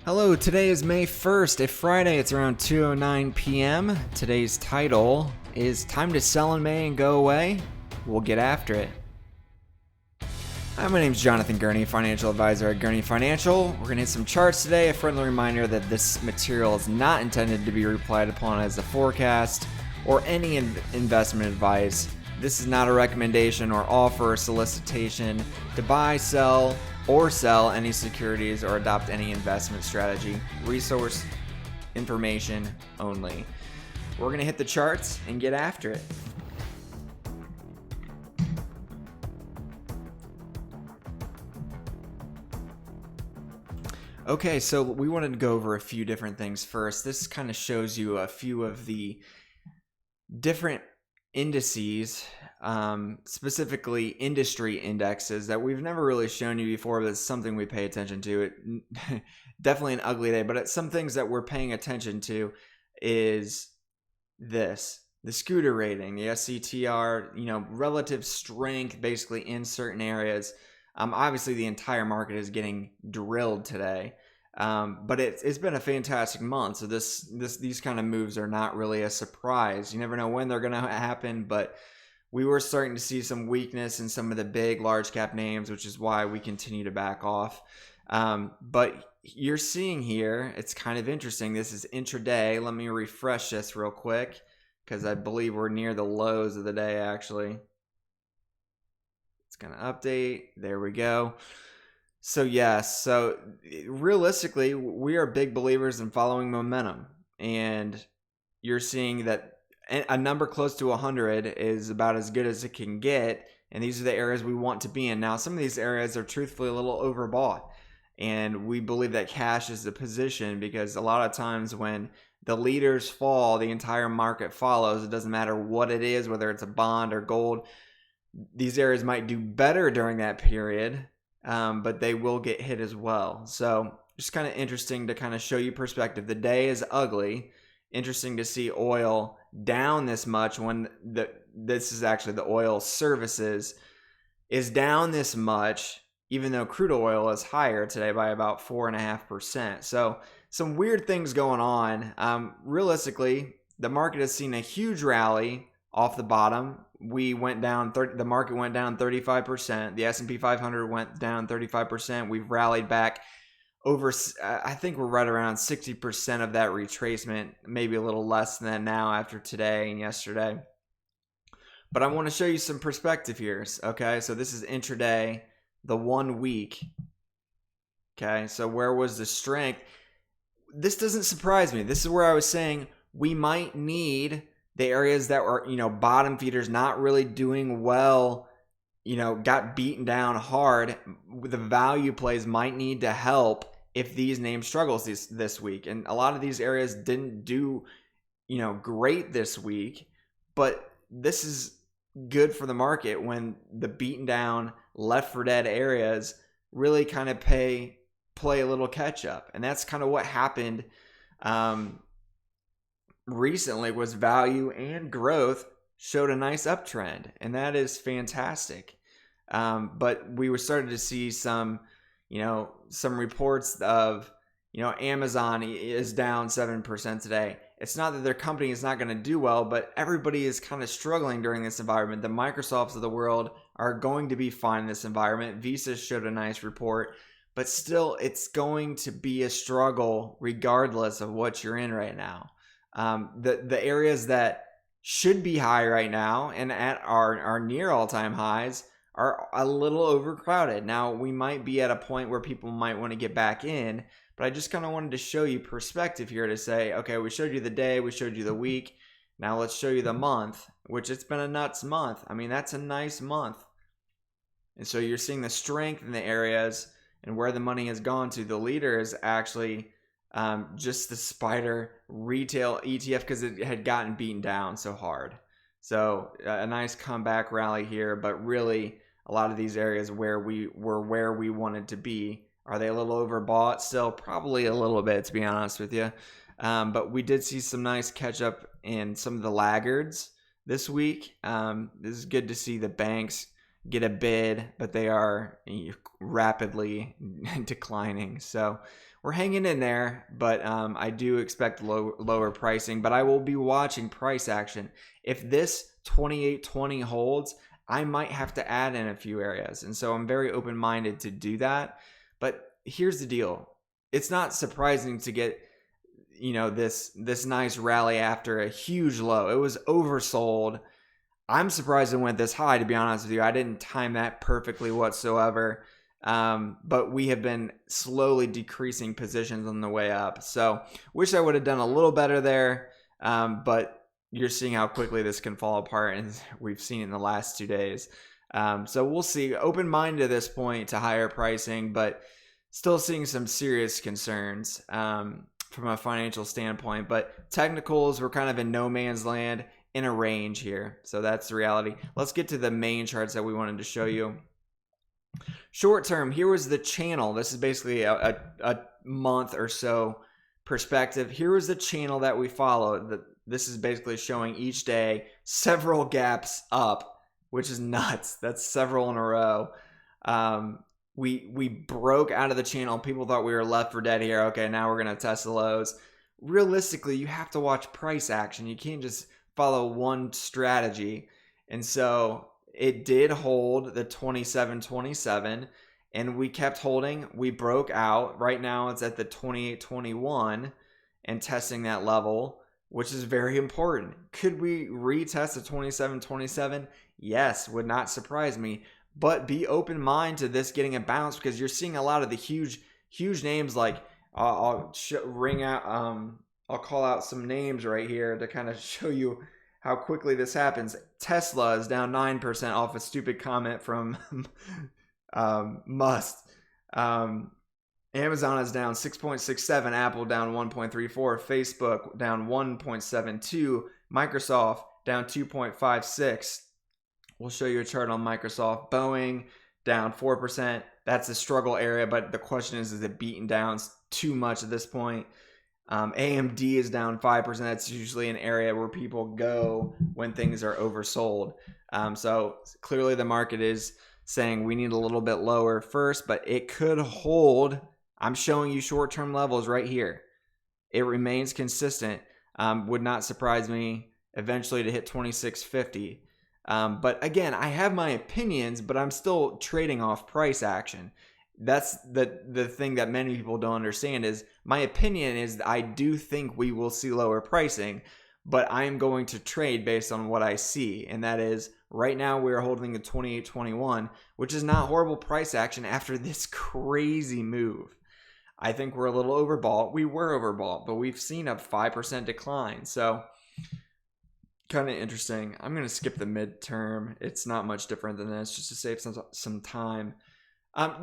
Hello, today is May 1st, a Friday. It's around 2:09 p.m. Today's title is Time to Sell in May and Go Away? We'll get after it. Hi, my name is Jonathan Gurney, financial advisor at Gurney Financial. We're going to hit some charts today. A friendly reminder that this material is not intended to be relied upon as a forecast or any investment advice. This is not a recommendation or offer or solicitation to buy, sell, or sell any securities or adopt any investment strategy. Resource information only. We're going to hit the charts and get after it. Okay, so we wanted to go over a few different things first. This kind of shows you a few of the different indices, specifically industry indexes that we've never really shown you before, but it's something we pay attention to. It definitely an ugly day, but it's some things that we're paying attention to is this. The scooter rating, the SCTR, relative strength basically in certain areas. Obviously, the entire market is getting drilled today, but it's been a fantastic month. So these kind of moves are not really a surprise. You never know when they're going to happen, but we were starting to see some weakness in some of the big large cap names, which is why we continue to back off. But you're seeing here, it's kind of interesting. This is intraday. Let me refresh this real quick because I believe we're near the lows of the day actually. It's going to update. There we go. So yes, so realistically, we are big believers in following momentum. And you're seeing that a number close to 100 is about as good as it can get. And these are the areas we want to be in. Now, some of these areas are truthfully a little overbought. And we believe that cash is the position because a lot of times when the leaders fall, the entire market follows. It doesn't matter what it is, whether it's a bond or gold. These areas might do better during that period, but they will get hit as well. So just kind of interesting to kind of show you perspective. The day is ugly. Interesting to see oil down this much when this is actually the oil services is down this much, even though crude oil is higher today by about 4.5%. So some weird things going on. Realistically, the market has seen a huge rally off the bottom. We went down, the market went down 35%. The S&P 500 went down 35%. We've rallied back over, I think we're right around 60% of that retracement, maybe a little less than that now after today and yesterday. But I want to show you some perspective here. Okay, so this is intraday, the 1 week. Okay, so where was the strength? This doesn't surprise me. This is where I was saying we might need the areas that were, bottom feeders not really doing well, got beaten down hard. The value plays might need to help if these names struggles this week. And a lot of these areas didn't do, great this week, but this is good for the market when the beaten down left for dead areas really kind of play a little catch up. And that's kind of what happened recently was value and growth showed a nice uptrend, and that is fantastic. But we were starting to see some reports of, Amazon is down 7% today. It's not that their company is not going to do well, but everybody is kind of struggling during this environment. The Microsofts of the world are going to be fine in this environment. Visa showed a nice report, but still it's going to be a struggle regardless of what you're in right now. The areas that should be high right now and are near all-time highs are a little overcrowded. Now, we might be at a point where people might want to get back in, but I just kind of wanted to show you perspective here to say, okay, we showed you the day, we showed you the week. Now let's show you the month, which it's been a nuts month. I mean, that's a nice month. And so you're seeing the strength in the areas and where the money has gone to. The leader is actually just the spider retail ETF because it had gotten beaten down so hard. So a nice comeback rally here, but really a lot of these areas where we wanted to be. Are they a little overbought still? Probably a little bit, to be honest with you. But we did see some nice catch up in some of the laggards this week. This is good to see the banks get a bid, but they are rapidly declining. So we're hanging in there, but I do expect lower pricing. But I will be watching price action. If this 2820 holds, I might have to add in a few areas. And so I'm very open-minded to do that. But here's the deal. It's not surprising to get, this nice rally after a huge low. It was oversold. I'm surprised it went this high, to be honest with you. I didn't time that perfectly whatsoever. But we have been slowly decreasing positions on the way up. So wish I would have done a little better there. But you're seeing how quickly this can fall apart, and we've seen it in the last 2 days. So we'll see. Open-minded at this point to higher pricing, but still seeing some serious concerns from a financial standpoint. But technicals, we're kind of in no man's land in a range here. So that's the reality. Let's get to the main charts that we wanted to show you. Short term, here was the channel. This is basically a month or so perspective. Here was the channel that we followed. This is basically showing each day several gaps up, which is nuts. That's several in a row. We broke out of the channel. People thought we were left for dead here. Okay, now we're going to test the lows. Realistically, you have to watch price action. You can't just follow one strategy. And so it did hold the 27.27, and we kept holding. We broke out. Right now it's at the 28.21 and testing that level, which is very important. Could we retest the 27.27? Yes, would not surprise me. But be open mind to this getting a bounce, because you're seeing a lot of the huge names. Like I'll call out some names right here to kind of show you how quickly this happens. Tesla is down 9% off a stupid comment from Musk. Amazon is down 6.67, Apple down 1.34, Facebook down 1.72, Microsoft down 2.56. We'll show you a chart on Microsoft. Boeing down 4%. That's a struggle area, but the question is it beaten down too much at this point? AMD is down 5%. That's usually an area where people go when things are oversold. So clearly the market is saying we need a little bit lower first, but it could hold. I'm showing you short-term levels right here. It remains consistent. Would not surprise me eventually to hit 26.50. But again, I have my opinions, but I'm still trading off price action. That's the thing that many people don't understand is my opinion is I do think we will see lower pricing, but I am going to trade based on what I see. And that is right now we're holding the 28.21, which is not horrible price action after this crazy move. I think we're a little overbought. We were overbought, but we've seen a 5% decline. So kind of interesting. I'm going to skip the midterm. It's not much different than this, just to save some time.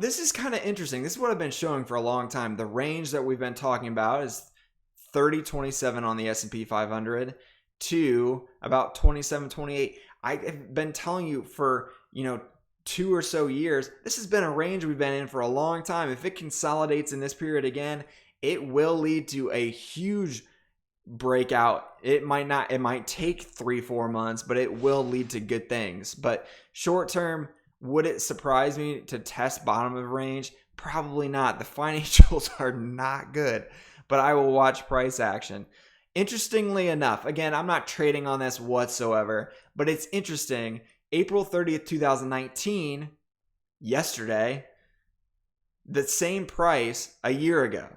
This is kind of interesting. This is what I've been showing for a long time. The range that we've been talking about is 30.27 on the S&P 500 to about 27.28. I've been telling you for 2 or so years, this has been a range we've been in for a long time. If it consolidates in this period again, it will lead to a huge breakout. It might take 3-4 months, but it will lead to good things. But short term, would it surprise me to test bottom of range? Probably not. The financials are not good, but I will watch price action. Interestingly enough, again, I'm not trading on this whatsoever, but it's interesting. April 30th, 2019, yesterday, the same price a year ago,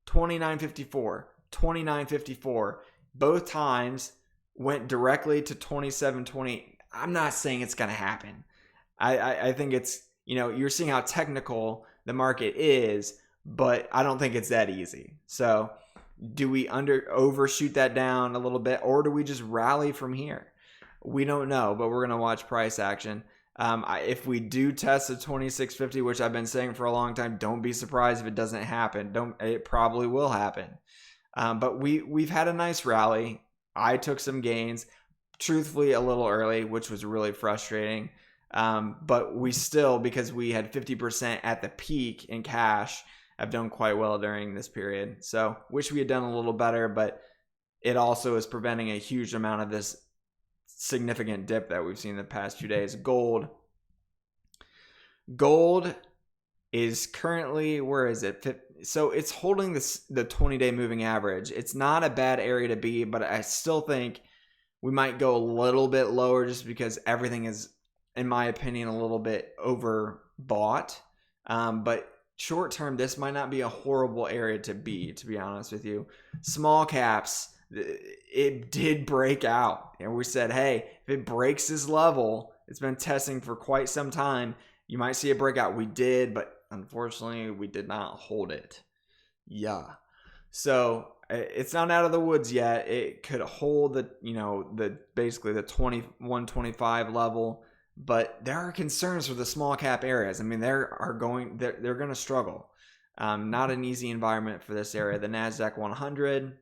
29.54, 29.54, both times went directly to 27.28. I'm not saying it's going to happen. I think it's, you're seeing how technical the market is, but I don't think it's that easy. So do we overshoot that down a little bit, or do we just rally from here? We don't know, but we're going to watch price action. If we do test the 26.50, which I've been saying for a long time, don't be surprised if it doesn't happen. It probably will happen. But we've had a nice rally. I took some gains, truthfully a little early, which was really frustrating. But we still, because we had 50% at the peak in cash, have done quite well during this period. So wish we had done a little better, but it also is preventing a huge amount of this significant dip that we've seen in the past few days. Gold is currently, where is it? So it's holding this, the 20-day moving average. It's not a bad area to be, but I still think we might go a little bit lower just because everything is, in my opinion, a little bit overbought. But short term, this might not be a horrible area to be honest with you. Small caps, it did break out. And we said, hey, if it breaks this level, it's been testing for quite some time, you might see a breakout. We did, but unfortunately, we did not hold it. Yeah. So it's not out of the woods yet. It could hold the basically the 2125 level, but there are concerns for the small cap areas. I mean, they're going to struggle. Not an easy environment for this area. The NASDAQ 100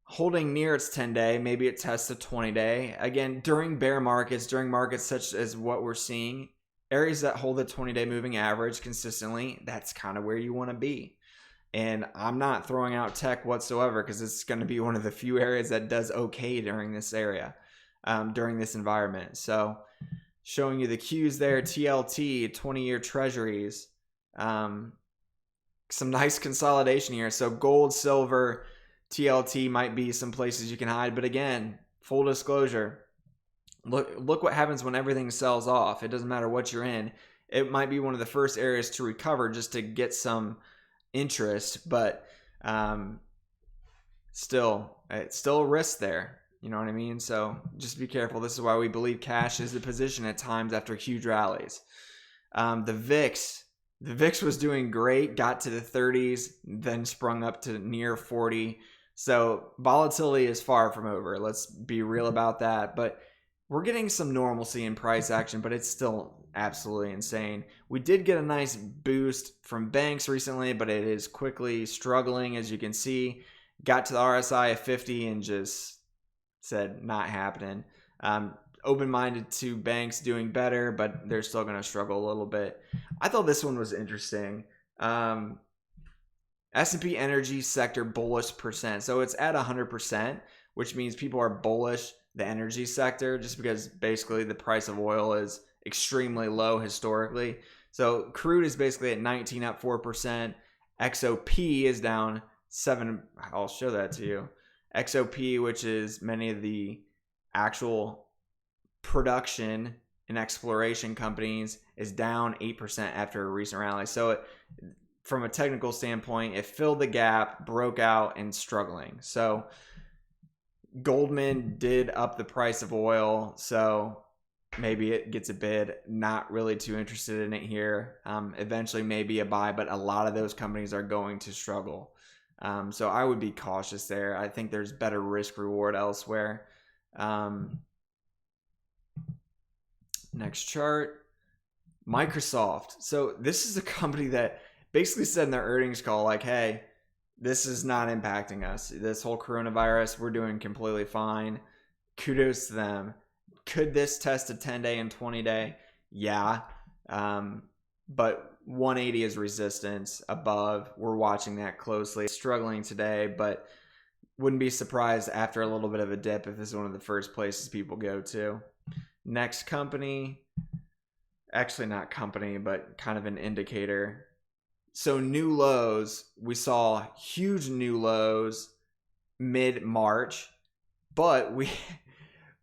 holding near its 10-day, maybe it tests the 20-day. Again, during bear markets, during markets such as what we're seeing, areas that hold the 20-day moving average consistently, that's kind of where you want to be. And I'm not throwing out tech whatsoever because it's going to be one of the few areas that does okay during this area, during this environment. So showing you the cues there, TLT, 20-year treasuries, some nice consolidation here. So gold, silver, TLT might be some places you can hide. But again, full disclosure, look what happens when everything sells off. It doesn't matter what you're in. It might be one of the first areas to recover just to get some interest, but still, it's still a risk there. You know what I mean? So just be careful. This is why we believe cash is the position at times after huge rallies. The VIX was doing great, got to the 30s, then sprung up to near 40. So volatility is far from over. Let's be real about that. But we're getting some normalcy in price action, but it's still absolutely insane. We did get a nice boost from banks recently, but it is quickly struggling, as you can see. Got to the RSI of 50 and just said not happening. Open-minded to banks doing better, but they're still going to struggle a little bit. I thought this one was interesting. S&P energy sector bullish percent. So it's at 100%, which means people are bullish the energy sector just because basically the price of oil is extremely low historically. So crude is basically at 19, up 4%. XOP is down 7. I'll show that to you. XOP, which is many of the actual production and exploration companies, is down 8% after a recent rally. So from a technical standpoint, it filled the gap, broke out, and struggling. So Goldman did up the price of oil, so maybe it gets a bid. Not really too interested in it here. Eventually maybe a buy, but a lot of those companies are going to struggle. So I would be cautious there. I think there's better risk reward elsewhere. Next chart, Microsoft. So this is a company that basically said in their earnings call, like, hey, this is not impacting us. This whole coronavirus, we're doing completely fine. Kudos to them. Could this test a 10-day and 20-day? Yeah. But 180 is resistance above. We're watching that closely. Struggling today, but wouldn't be surprised after a little bit of a dip if this is one of the first places people go to. Next company, actually not company, but kind of an indicator. So new lows, we saw huge new lows mid-March, but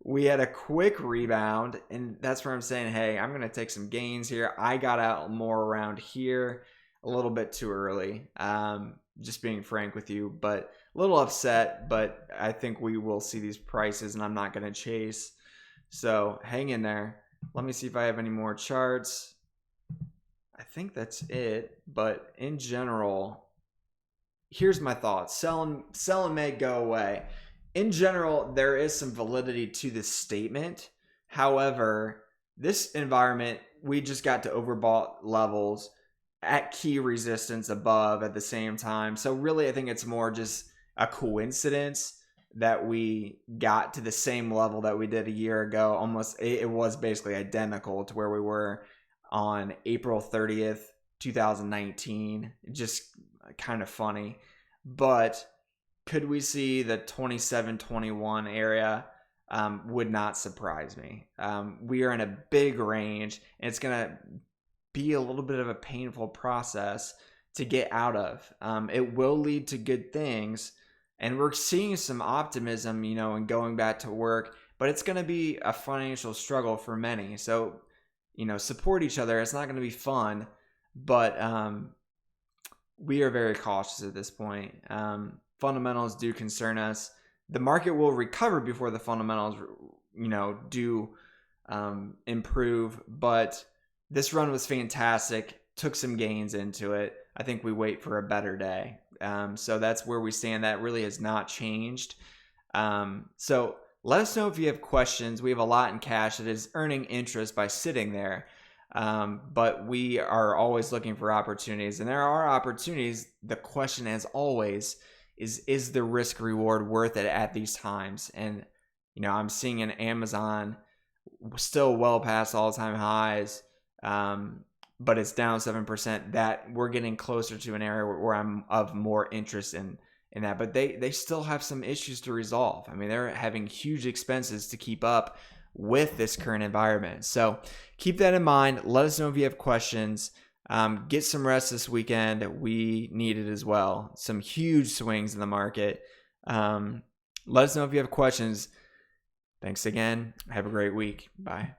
we had a quick rebound, and that's where I'm saying, hey, I'm going to take some gains here. I got out more around here a little bit too early, just being frank with you, but a little upset, but I think we will see these prices, and I'm not going to chase. So hang in there. Let me see if I have any more charts. I think that's it, but in general, here's my thoughts. Selling may go away. In general, there is some validity to this statement. However, this environment, we just got to overbought levels at key resistance above at the same time. So really, I think it's more just a coincidence that we got to the same level that we did a year ago. Almost, it was basically identical to where we were on April 30th, 2019. Just kind of funny. But could we see the 27-21 area? Would not surprise me. We are in a big range, and it's going to be a little bit of a painful process to get out of. It will lead to good things, and we're seeing some optimism, and going back to work, but it's going to be a financial struggle for many. So, support each other. It's not going to be fun, but we are very cautious at this point. Fundamentals do concern us. The market will recover before the fundamentals, do improve. But this run was fantastic. Took some gains into it. I think we wait for a better day. So that's where we stand. That really has not changed. So let us know if you have questions. We have a lot in cash that is earning interest by sitting there. But we are always looking for opportunities, and there are opportunities. The question, as always, is the risk reward worth it at these times? And I'm seeing an Amazon still well past all-time highs, but it's down 7%. That we're getting closer to an area where I'm of more interest in that. But they still have some issues to resolve. I mean, they're having huge expenses to keep up with this current environment. So keep that in mind. Let us know if you have questions. Get some rest this weekend. We need it as well. Some huge swings in the market. Let us know if you have questions. Thanks again. Have a great week. Bye.